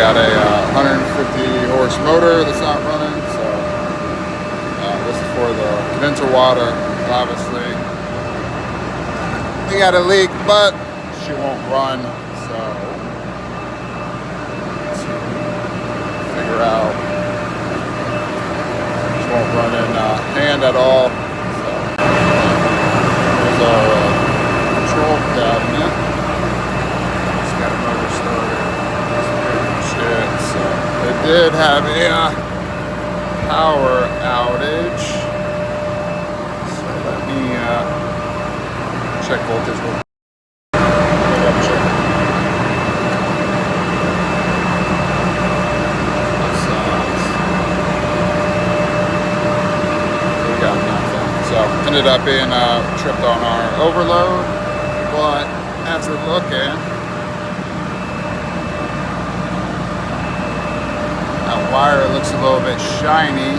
got a 150 horse motor that's not running, so this is for the condenser water. Obviously, we got a leak, but she won't run, so let's figure out. She won't run in hand at all. So here's our control cabinet. It's got a motor starter. Shit. So it did have a power outage. So let me check voltage. Ended up being tripped on our overload, but after looking, that wire looks a little bit shiny,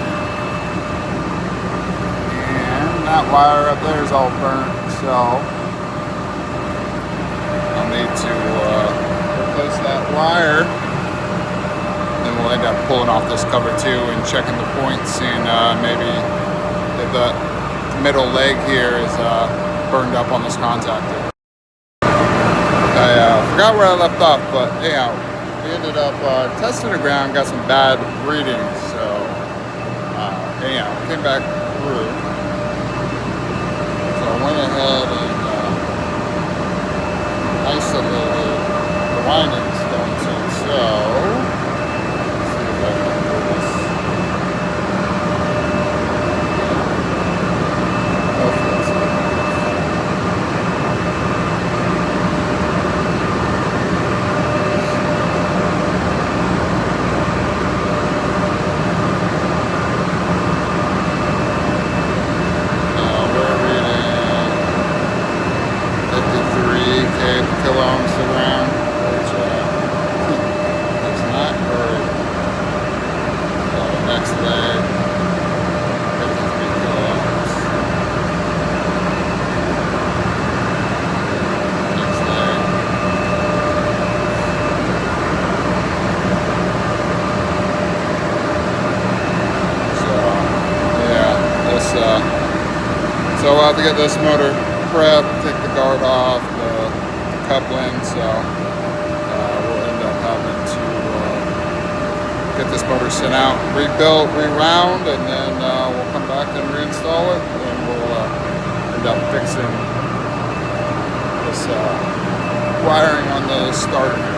and that wire up there is all burnt, so I'll need to replace that wire. Then we'll end up pulling off this cover too and checking the points, seeing maybe if the middle leg here is burned up on this contactor. I forgot where I left off, but anyhow, we ended up testing the ground, got some bad readings, so anyhow, came back through. So I went ahead and isolated the windings going to, so let's see if I can do this. So we'll have to get this motor prepped, take the guard off, the coupling, so we'll end up having to get this motor sent out, rebuilt, rewound, and then we'll come back and reinstall it, and we'll end up fixing this wiring on the starter.